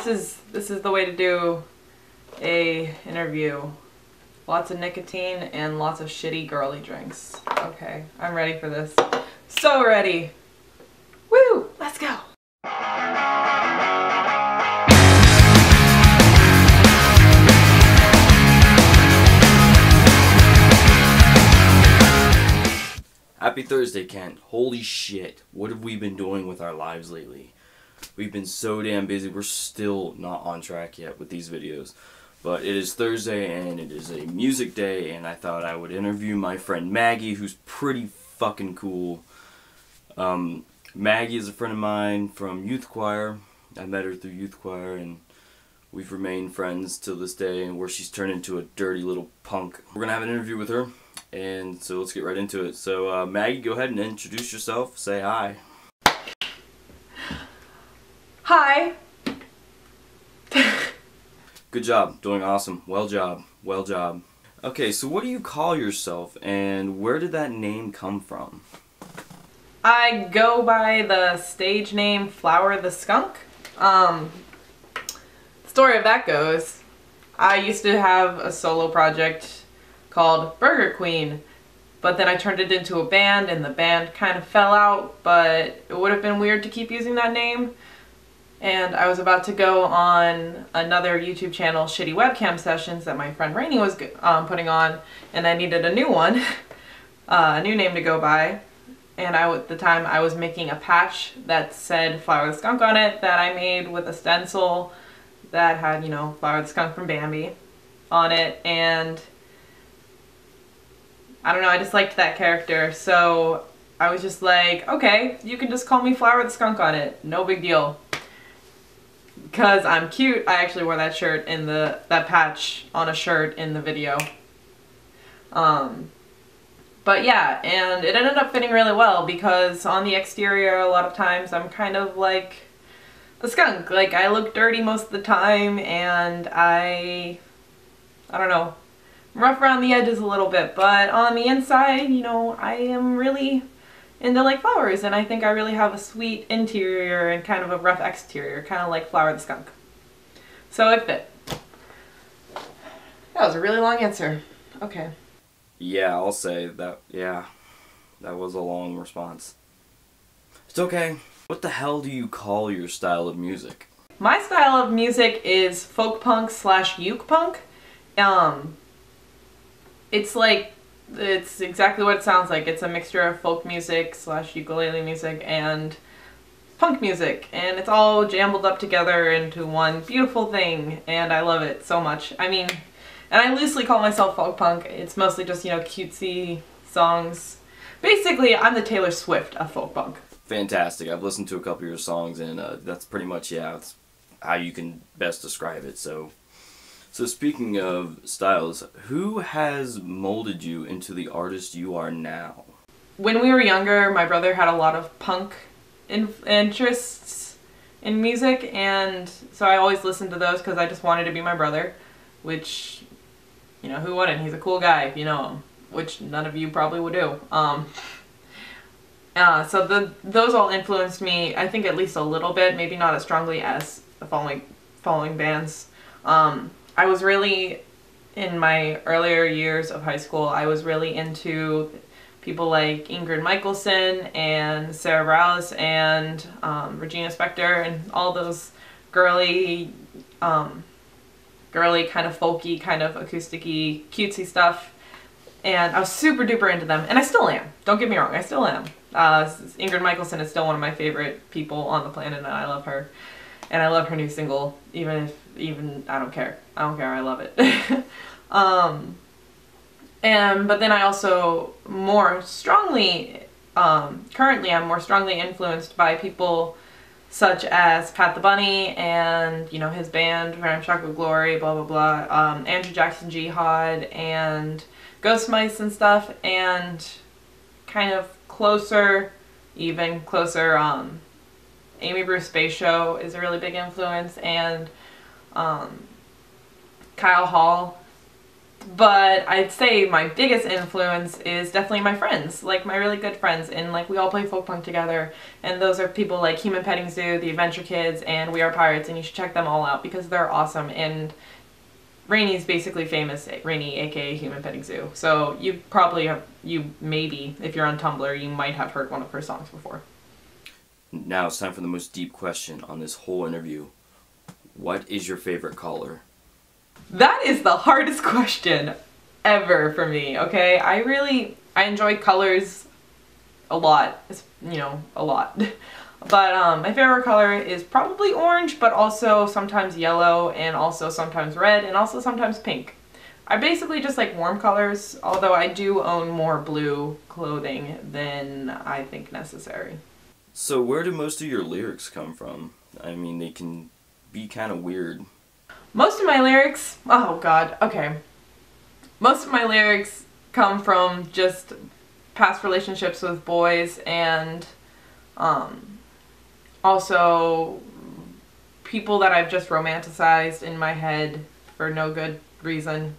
this is the way to do a interview. Lots of nicotine and lots of shitty girly drinks. Okay, I'm ready for this. So ready. Woo! Let's go! Happy Thursday, Kent. Holy shit. What have we been doing with our lives lately? We've been so damn busy. We're still not on track yet with these videos. But it is Thursday and it is a music day, and I thought I would interview my friend Maggie, who's pretty fucking cool. Maggie is a friend of mine from youth choir. I met her through youth choir and we've remained friends till this day, where she's turned into a dirty little punk. We're gonna have an interview with her, and so let's get right into it. So Maggie, go ahead and introduce yourself. Say hi. Hi. Good job. Doing awesome. Well job. Well job. Okay, so what do you call yourself, and where did that name come from? I go by the stage name Flower the Skunk. The story of that goes, I used to have a solo project called Burger Queen, but then I turned it into a band and the band kind of fell out, but it would have been weird to keep using that name. And I was about to go on another YouTube channel, Shitty Webcam Sessions, that my friend Rainey was putting on, and I needed a new one, a new name to go by. And at the time I was making a patch that said Flower the Skunk on it, that I made with a stencil that had, you know, Flower the Skunk from Bambi on it, and I don't know, I just liked that character, so I was just like, okay, you can just call me Flower the Skunk on it, no big deal. Because I'm cute, I actually wore that shirt in that patch on a shirt in the video. But yeah, and it ended up fitting really well because on the exterior a lot of times I'm kind of like a skunk. Like, I look dirty most of the time, and I don't know, I'm rough around the edges a little bit, but on the inside, you know, I am really into like flowers, and I think I really have a sweet interior and kind of a rough exterior, kind of like Flower the Skunk. So it fit. That was a really long answer. Okay. Yeah, I'll say that, yeah, that was a long response. It's okay. What the hell do you call your style of music? My style of music is folk punk / uke punk. It's exactly what it sounds like. It's a mixture of folk music / ukulele music and punk music, and it's all jumbled up together into one beautiful thing, and I love it so much. I mean, and I loosely call myself folk punk. It's mostly just, you know, cutesy songs. Basically, I'm the Taylor Swift of folk punk. Fantastic. I've listened to a couple of your songs, and that's pretty much, yeah, that's how you can best describe it. So speaking of styles, who has molded you into the artist you are now? When we were younger, my brother had a lot of punk interests in music, and so I always listened to those because I just wanted to be my brother, which, you know, who wouldn't? He's a cool guy if you know him, which none of you probably would do. So those all influenced me, I think, at least a little bit, maybe not as strongly as the following bands. I was really, in my earlier years of high school, I was really into people like Ingrid Michaelson and Sarah Bareilles and Regina Spektor and all those girly kind of folky, kind of acousticy, cutesy stuff. And I was super duper into them, and I still am. Don't get me wrong, I still am. Ingrid Michaelson is still one of my favorite people on the planet, and I love her. And I love her new single, even I don't care. I don't care, I love it. But then I also more strongly, currently I'm more strongly influenced by people such as Pat the Bunny and, you know, his band, Ramshackle Glory, blah blah blah, Andrew Jackson Jihad and Ghost Mice and stuff, and kind of even closer, Amy Bruce Space Show is a really big influence, and Kyle Hall But I'd say my biggest influence is definitely my friends, like my really good friends, and like we all play folk punk together, and those are people like Human Petting Zoo, the Adventure Kids, and We Are Pirates, and you should check them all out because they're awesome. And Rainy's basically famous, Rainy aka Human Petting Zoo, so you probably have, maybe, if you're on Tumblr, you might have heard one of her songs before. Now it's time for the most deep question on this whole interview. What is your favorite color? That is the hardest question ever for me, okay? I enjoy colors a lot. It's, a lot. But my favorite color is probably orange, but also sometimes yellow, and also sometimes red, and also sometimes pink. I basically just like warm colors, although I do own more blue clothing than I think necessary. So where do most of your lyrics come from? I mean, they can be kind of weird. Most of my lyrics, oh god, okay. Most of my lyrics come from just past relationships with boys, and also people that I've just romanticized in my head for no good reason.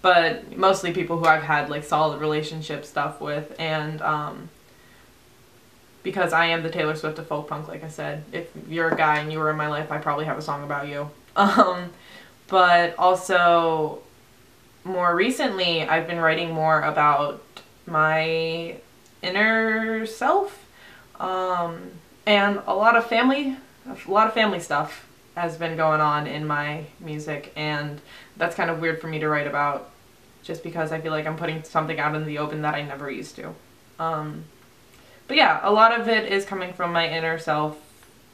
But mostly people who I've had like solid relationship stuff with, and because I am the Taylor Swift of folk punk, like I said. If you're a guy and you were in my life, I probably have a song about you. But also, more recently, I've been writing more about my inner self, and a lot of family stuff has been going on in my music, and that's kind of weird for me to write about, just because I feel like I'm putting something out in the open that I never used to. But yeah, a lot of it is coming from my inner self,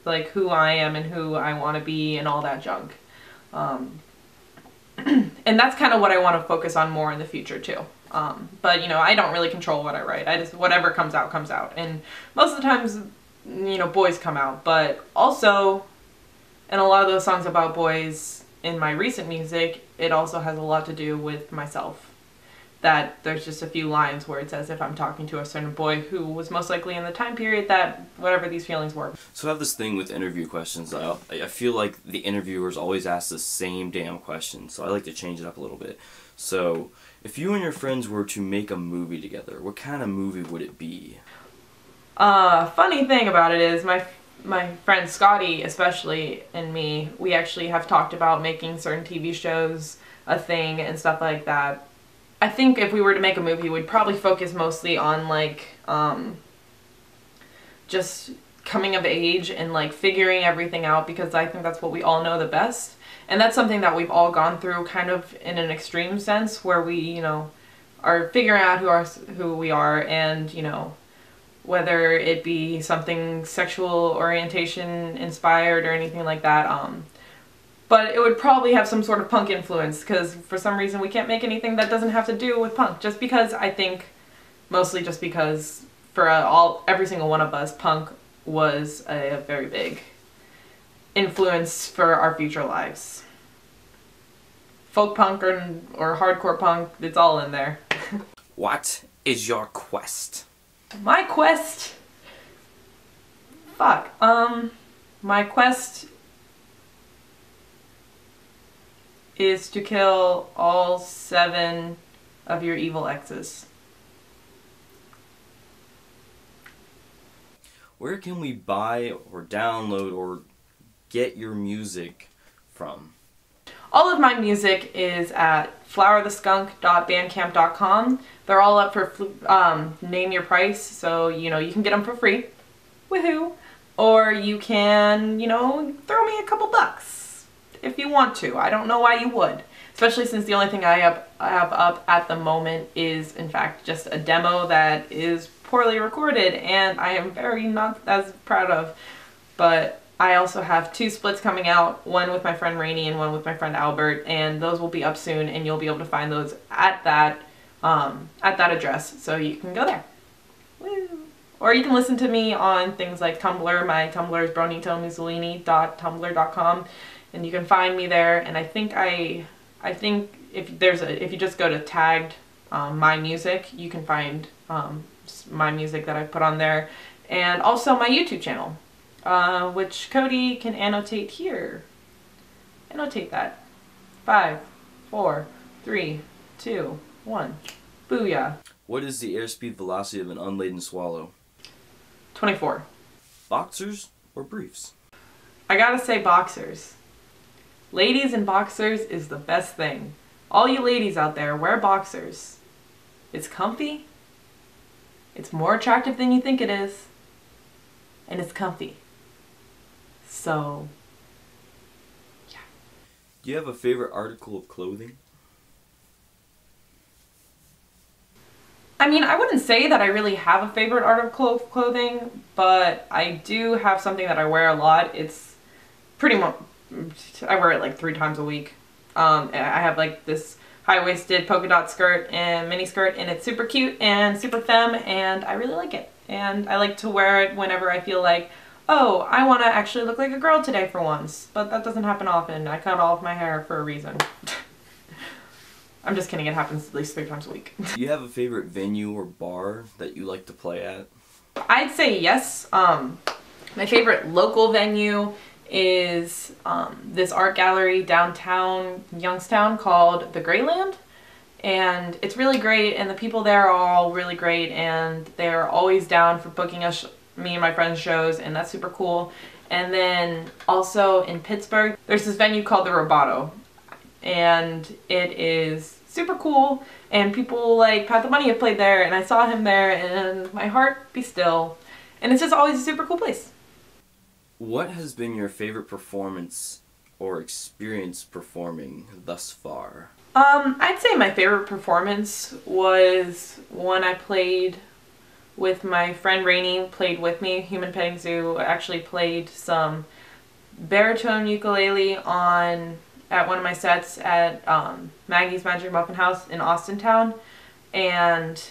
like who I am and who I want to be and all that junk. And that's kind of what I want to focus on more in the future too. But I don't really control what I write. I just, whatever comes out, comes out. And most of the times, boys come out. But also, in a lot of those songs about boys in my recent music, it also has a lot to do with myself. That there's just a few lines where it's as if I'm talking to a certain boy who was most likely in the time period that whatever these feelings were. So I have this thing with interview questions. I feel like the interviewers always ask the same damn question, so I like to change it up a little bit. So, if you and your friends were to make a movie together, what kind of movie would it be? Funny thing about it is my friend Scotty, especially, and me, we actually have talked about making certain TV shows a thing and stuff like that. I think if we were to make a movie, we'd probably focus mostly on like just coming of age and like figuring everything out, because I think that's what we all know the best. And that's something that we've all gone through kind of in an extreme sense, where we, are figuring out who we are, and, whether it be something sexual orientation inspired or anything like that. But it would probably have some sort of punk influence, because for some reason we can't make anything that doesn't have to do with punk. Just because, I think, mostly just because for every single one of us, punk was a very big influence for our future lives. Folk punk or hardcore punk, it's all in there. What is your quest? My quest? Fuck. My quest is to kill all 7 of your evil exes. Where can we buy or download or get your music from? All of my music is at flowertheskunk.bandcamp.com. They're all up for name your price, so you can get them for free. Woohoo! Or you can, throw me a couple bucks if you want to. I don't know why you would. Especially since the only thing I have up at the moment is, in fact, just a demo that is poorly recorded, and I am very not as proud of. But I also have 2 splits coming out, one with my friend Rainey and one with my friend Albert, and those will be up soon, and you'll be able to find those at that address, so you can go there. Woo. Or you can listen to me on things like Tumblr. My Tumblr is bronitomussolini.tumblr.com. And you can find me there, and I think if you just go to tagged my music, you can find my music that I put on there, and also my YouTube channel, which Cody can annotate here. Annotate that. 5, 4, 3, 2, 1. Booyah. What is the airspeed velocity of an unladen swallow? 24. Boxers or briefs? I gotta say boxers. Ladies in boxers is the best thing. All you ladies out there, wear boxers. It's comfy. It's more attractive than you think it is. And it's comfy. So, yeah. Do you have a favorite article of clothing? I mean, I wouldn't say that I really have a favorite article of clothing, but I do have something that I wear a lot. It's pretty much, I wear it like 3 times a week. I have like this high-waisted polka dot skirt and mini skirt, and it's super cute and super femme, and I really like it. And I like to wear it whenever I feel like, oh, I want to actually look like a girl today for once. But that doesn't happen often. I cut all of my hair for a reason. I'm just kidding, it happens at least 3 times a week. Do you have a favorite venue or bar that you like to play at? I'd say yes. My favorite local venue is this art gallery downtown Youngstown called the Greyland, and it's really great, and the people there are all really great, and they're always down for booking us, me and my friends, shows, and that's super cool. And then also in Pittsburgh there's this venue called the Roboto, and it is super cool, and people like Pat the Bunny have played there, and I saw him there, and my heart be still, and it's just always a super cool place. What has been your favorite performance or experience performing thus far? I'd say my favorite performance was when I played with my friend Rainey, played with me, Human Petting Zoo. Actually played some baritone ukulele at one of my sets at Maggie's Magic Muffin House in Austintown, and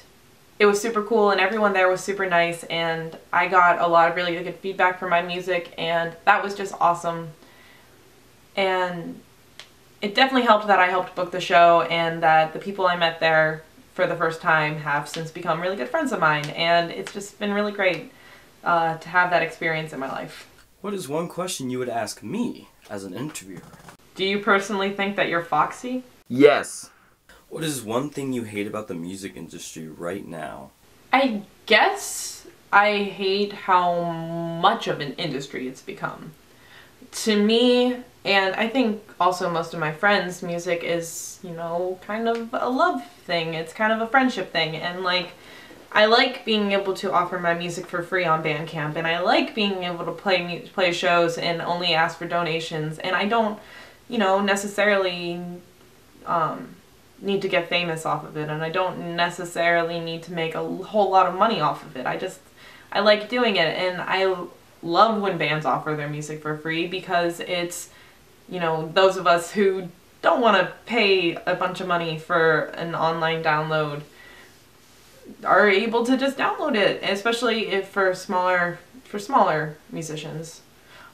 it was super cool, and everyone there was super nice, and I got a lot of really good feedback from my music, and that was just awesome. And it definitely helped that I helped book the show, and that the people I met there for the first time have since become really good friends of mine, and it's just been really great to have that experience in my life. What is one question you would ask me as an interviewer? Do you personally think that you're foxy? Yes. What is one thing you hate about the music industry right now? I guess I hate how much of an industry it's become. To me, and I think also most of my friends, music is, you know, kind of a love thing. It's kind of a friendship thing, and like, I like being able to offer my music for free on Bandcamp, and I like being able to play shows and only ask for donations, and I don't, you know, necessarily need to get famous off of it, and I don't necessarily need to make a whole lot of money off of it. I like doing it, and I love when bands offer their music for free, because it's, you know, those of us who don't want to pay a bunch of money for an online download are able to just download it, especially if for smaller musicians.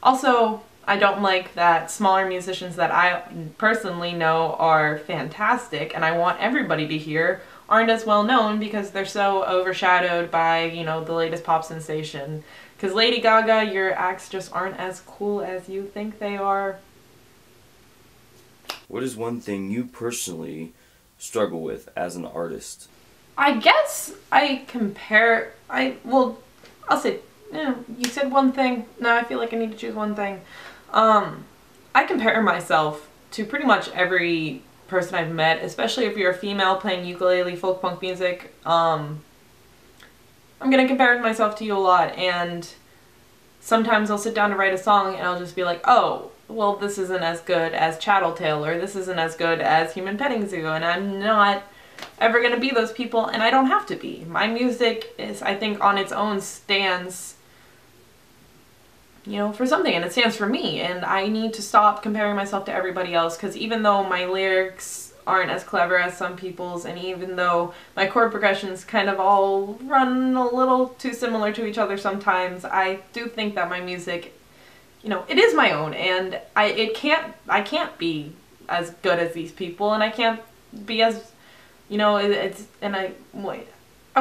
Also, I don't like that smaller musicians that I personally know are fantastic and I want everybody to hear aren't as well known because they're so overshadowed by, you know, the latest pop sensation. Because Lady Gaga, your acts just aren't as cool as you think they are. What is one thing you personally struggle with as an artist? I guess I'll say, yeah, you said one thing. No, I feel like I need to choose one thing. I compare myself to pretty much every person I've met, especially if you're a female playing ukulele, folk punk music. I'm gonna compare myself to you a lot, and sometimes I'll sit down to write a song and I'll just be like, oh, well, this isn't as good as Chatteltail, or this isn't as good as Human Petting Zoo, and I'm not ever gonna be those people, and I don't have to be. My music is, I think, on its own stands, you know, for something, and it stands for me, and I need to stop comparing myself to everybody else, because even though my lyrics aren't as clever as some people's, and even though my chord progressions kind of all run a little too similar to each other sometimes, I do think that my music, you know, it is my own, and I can't be as good as these people, and I can't be as, you know, I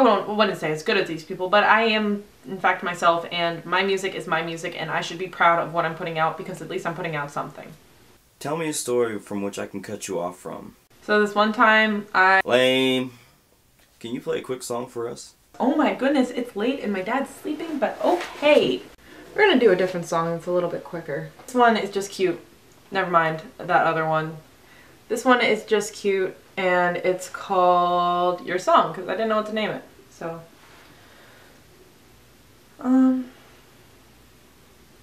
wouldn't say as good as these people, but I am, in fact, myself, and my music is my music, and I should be proud of what I'm putting out, because at least I'm putting out something. Tell me a story from which I can cut you off from. So this one time Lame. Can you play a quick song for us? Oh my goodness, it's late and my dad's sleeping, but okay. We're gonna do a different song that's a little bit quicker. This one is just cute. Never mind that other one. This one is just cute and it's called Your Song because I didn't know what to name it. So,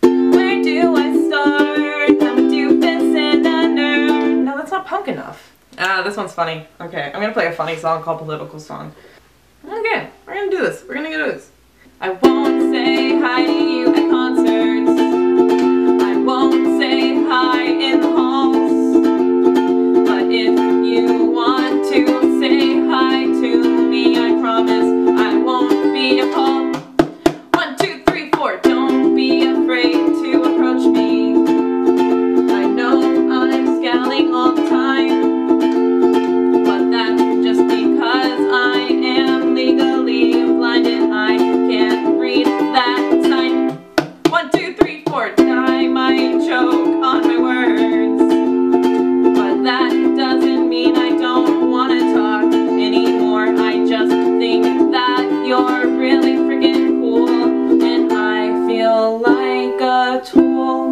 where do I start? I'm a doofus and a nerd. No, that's not punk enough. This one's funny. Okay, I'm gonna play a funny song called Political Song. Okay, we're gonna do this. We're gonna do this. I won't say hi to you at concerts. I won't say hi in the halls. But if you want to say hi to me, I promise I won't be appalled. 1, 2, 3, 4. Don't be afraid to approach me. I know I'm scowling all the time. But that's just because I am legally blind and I can't read that sign. 1, 2, 3, 4. I might choke on my words, but that doesn't mean I don't want to talk anymore. I just think that you're really freaking cool and I feel like a tool.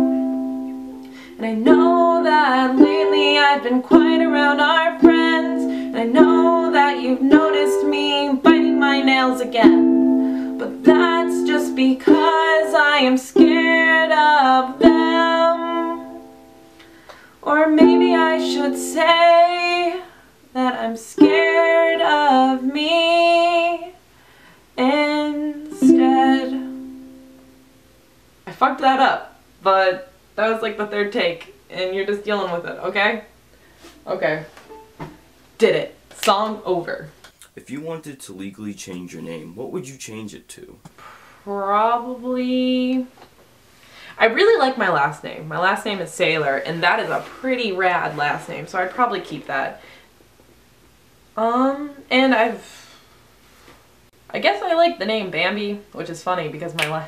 And I know that lately I've been quiet around our friends. And I know that you've noticed me biting my nails again. But that's just because I am scared of them. Or maybe I should say that I'm scared of me instead. I fucked that up, but that was like the third take, and you're just dealing with it, okay? Okay. Did it. Song over. If you wanted to legally change your name, what would you change it to? Probably... I really like my last name. My last name is Sailor, and that is a pretty rad last name, so I'd probably keep that. And I guess I like the name Bambi, which is funny because my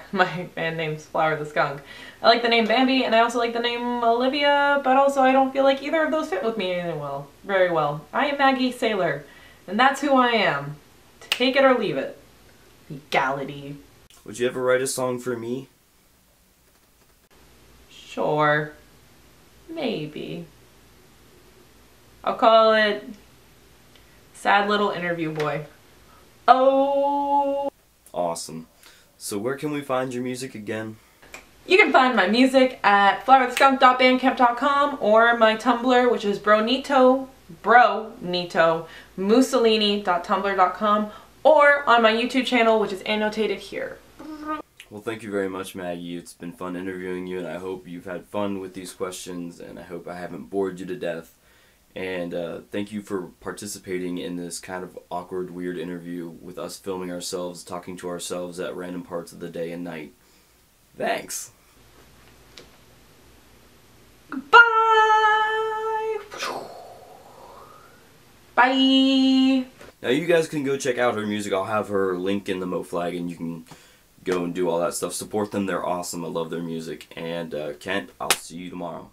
band name's Flower the Skunk. I like the name Bambi, and I also like the name Olivia, but also I don't feel like either of those fit with me very well. I am Maggie Sailor, and that's who I am. Take it or leave it. Legality. Would you ever write a song for me? Sure. Maybe. I'll call it Sad Little Interview Boy. Oh! Awesome. So where can we find your music again? You can find my music at flowertheskunk.bandcamp.com or my Tumblr, which is Mussolini.tumblr.com, or on my YouTube channel, which is annotated here. Well, thank you very much, Maggie. It's been fun interviewing you, and I hope you've had fun with these questions, and I hope I haven't bored you to death. And thank you for participating in this kind of awkward, weird interview with us filming ourselves, talking to ourselves at random parts of the day and night. Thanks! Bye! Bye! Now you guys can go check out her music. I'll have her link in the MoFlag, and you can go and do all that stuff. Support them. They're awesome. I love their music. And Kent, I'll see you tomorrow.